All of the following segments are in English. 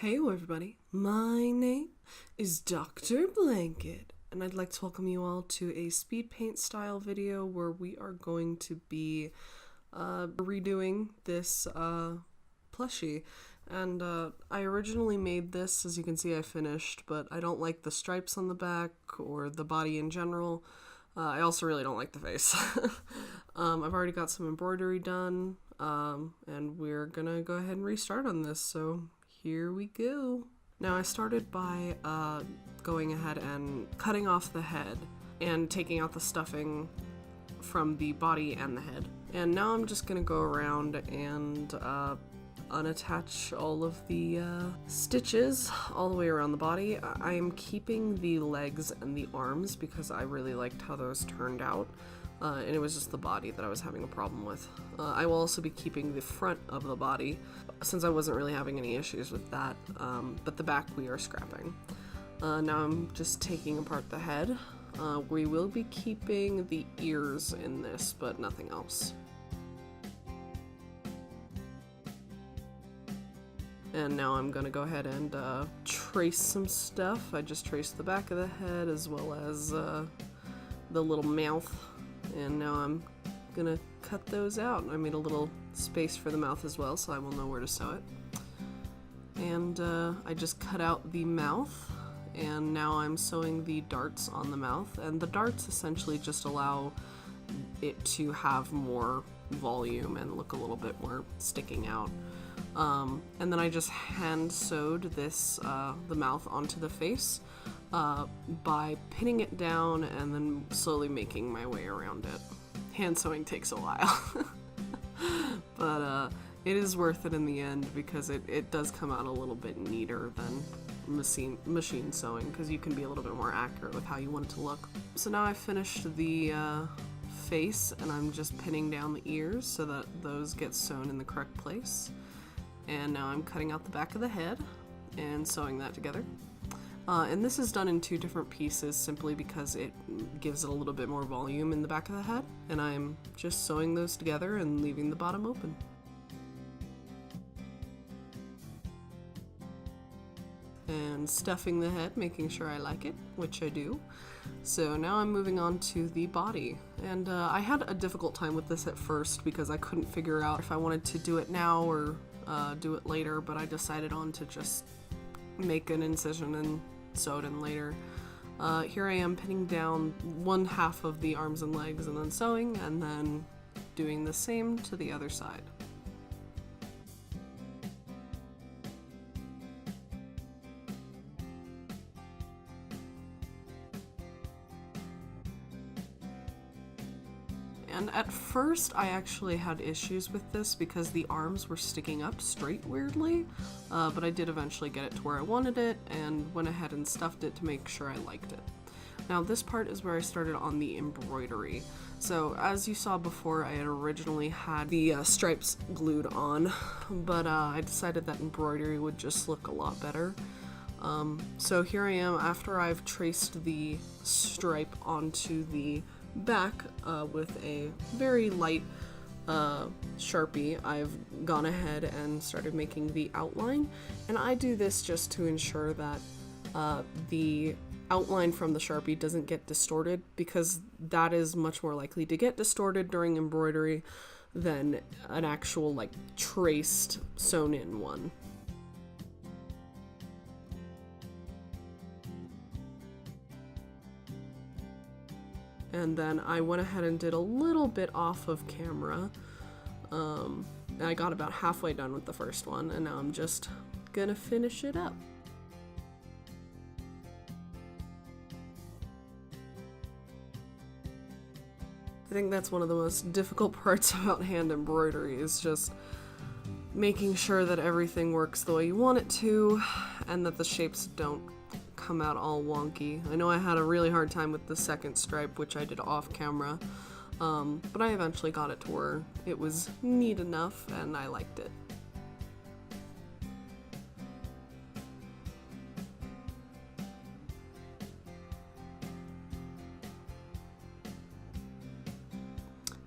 Hey everybody, my name is Dr. Blanket, and I'd like to welcome you all to a speed paint style video where we are going to be redoing this plushie. And I originally made this, as you can see I finished, but I don't like the stripes on the back or the body in general. I also really don't like the face. I've already got some embroidery done, and we're gonna go ahead and restart on this, so here we go. Now I started by going ahead and cutting off the head and taking out the stuffing from the body and the head. And now I'm just gonna go around and unattach all of the stitches all the way around the body. I am keeping the legs and the arms because I really liked how those turned out. And it was just the body that I was having a problem with. I will also be keeping the front of the body since I wasn't really having any issues with that, but the back we are scrapping. Now I'm just taking apart the head. We will be keeping the ears in this, but nothing else. And now I'm gonna go ahead and trace some stuff. I just traced the back of the head as well as the little mouth. And now I'm gonna cut those out. I made a little space for the mouth as well, so I will know where to sew it. And I just cut out the mouth, and now I'm sewing the darts on the mouth. And the darts essentially just allow it to have more volume and look a little bit more sticking out. And then I just hand sewed this, the mouth onto the face. By pinning it down and then slowly making my way around it. Hand sewing takes a while, but it is worth it in the end because it does come out a little bit neater than machine sewing because you can be a little bit more accurate with how you want it to look. So now I've finished the face and I'm just pinning down the ears so that those get sewn in the correct place. And now I'm cutting out the back of the head and sewing that together. And this is done in two different pieces simply because it gives it a little bit more volume in the back of the head, and I'm just sewing those together and leaving the bottom open. And stuffing the head, making sure I like it, which I do. So now I'm moving on to the body. And I had a difficult time with this at first because I couldn't figure out if I wanted to do it now or do it later, but I decided on to just make an incision and sew it in later. Here I am pinning down one half of the arms and legs and then sewing, and then doing the same to the other side. And at first I actually had issues with this because the arms were sticking up straight weirdly, but I did eventually get it to where I wanted it and went ahead and stuffed it to make sure I liked it. Now this part is where I started on the embroidery. So as you saw before, I had originally had the stripes glued on, but I decided that embroidery would just look a lot better. So here I am after I've traced the stripe onto the back with a very light Sharpie. I've gone ahead and started making the outline, and I do this just to ensure that the outline from the Sharpie doesn't get distorted, because that is much more likely to get distorted during embroidery than an actual like traced sewn in one. And then I went ahead and did a little bit off of camera. And I got about halfway done with the first one, and now I'm just gonna finish it up. I think that's one of the most difficult parts about hand embroidery, is just making sure that everything works the way you want it to, and that the shapes don't come out all wonky. I know I had a really hard time with the second stripe, which I did off camera, but I eventually got it to where it was neat enough and I liked it.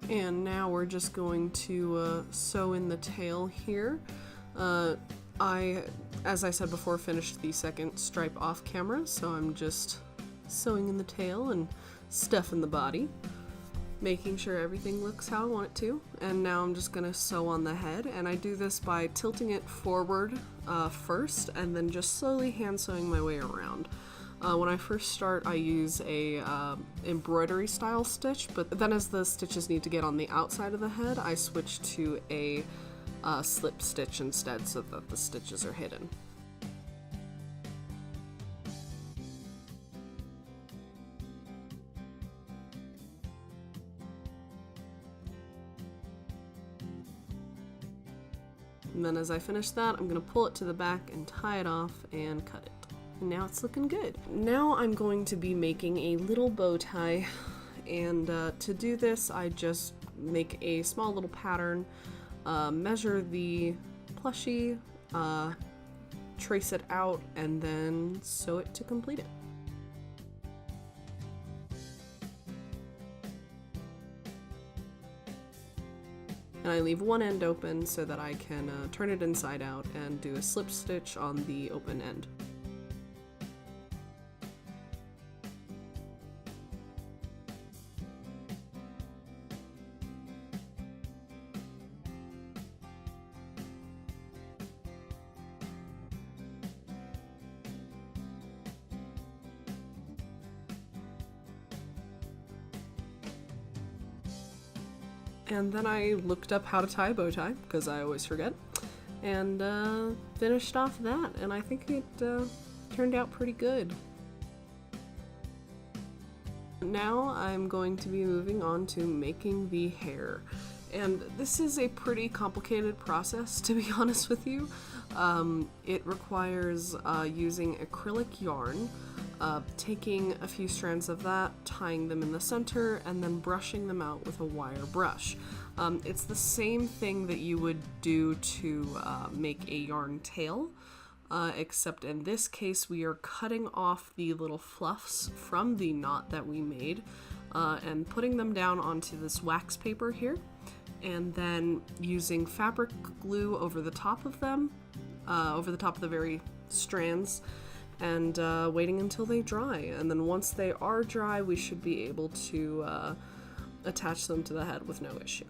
And now we're just going to sew in the tail here. I as I said before, finished the second stripe off camera, so I'm just sewing in the tail and stuffing the body, making sure everything looks how I want it to. And now I'm just gonna sew on the head, and I do this by tilting it forward first and then just slowly hand sewing my way around. When I first start, I use a embroidery style stitch, but then as the stitches need to get on the outside of the head, I switch to a slip stitch instead so that the stitches are hidden. And then as I finish that, I'm going to pull it to the back and tie it off and cut it. And now it's looking good. Now I'm going to be making a little bow tie, and to do this I just make a small little pattern, measure the plushie, trace it out, and then sew it to complete it. And I leave one end open so that I can turn it inside out and do a slip stitch on the open end. And then I looked up how to tie a bow tie, because I always forget, and finished off that, and I think it turned out pretty good. Now I'm going to be moving on to making the hair, and this is a pretty complicated process, to be honest with you. It requires using acrylic yarn, taking a few strands of that, tying them in the center, and then brushing them out with a wire brush. It's the same thing that you would do to make a yarn tail, except in this case we are cutting off the little fluffs from the knot that we made and putting them down onto this wax paper here, and then using fabric glue over the top of them, over the top of the very strands, and waiting until they dry. And then once they are dry, we should be able to attach them to the head with no issue.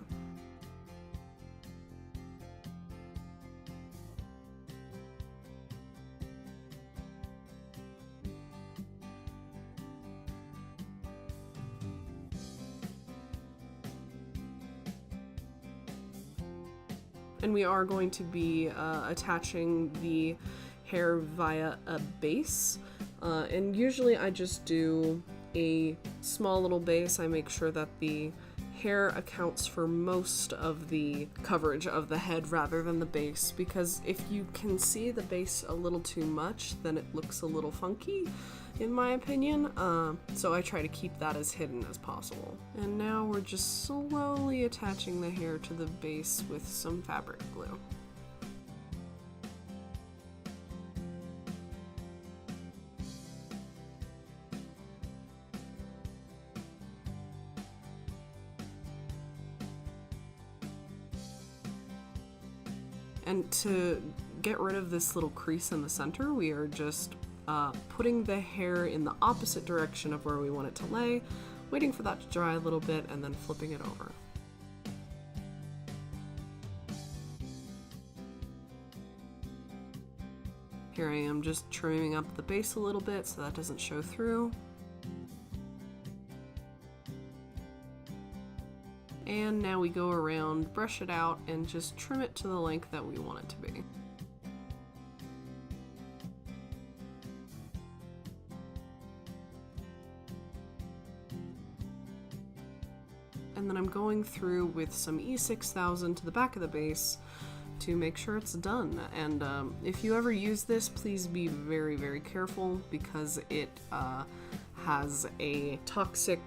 And we are going to be attaching the hair via a base, and usually I just do a small little base. I make sure that the hair accounts for most of the coverage of the head rather than the base, because if you can see the base a little too much, then it looks a little funky, in my opinion, so I try to keep that as hidden as possible. And now we're just slowly attaching the hair to the base with some fabric glue. And to get rid of this little crease in the center, we are just putting the hair in the opposite direction of where we want it to lay, waiting for that to dry a little bit, and then flipping it over. Here I am just trimming up the base a little bit so that doesn't show through. And now we go around, brush it out, and just trim it to the length that we want it to be. And then I'm going through with some E6000 to the back of the base to make sure it's done. And if you ever use this, please be very, very careful, because it has a toxic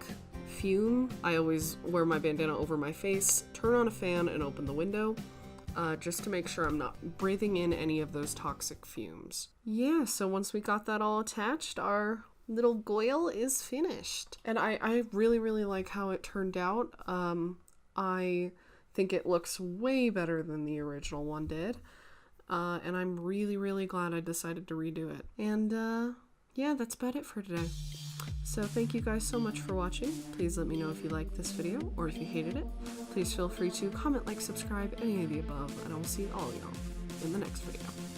fume. I always wear my bandana over my face, turn on a fan, and open the window, just to make sure I'm not breathing in any of those toxic fumes. Yeah, so once we got that all attached, our little goyle is finished. And I really, really like how it turned out. I think it looks way better than the original one did. and I'm really glad I decided to redo it. And yeah, that's about it for today. So thank you guys so much for watching. Please let me know if you liked this video or if you hated it. Please feel free to comment, like, subscribe, any of the above, and I will see all y'all in the next video.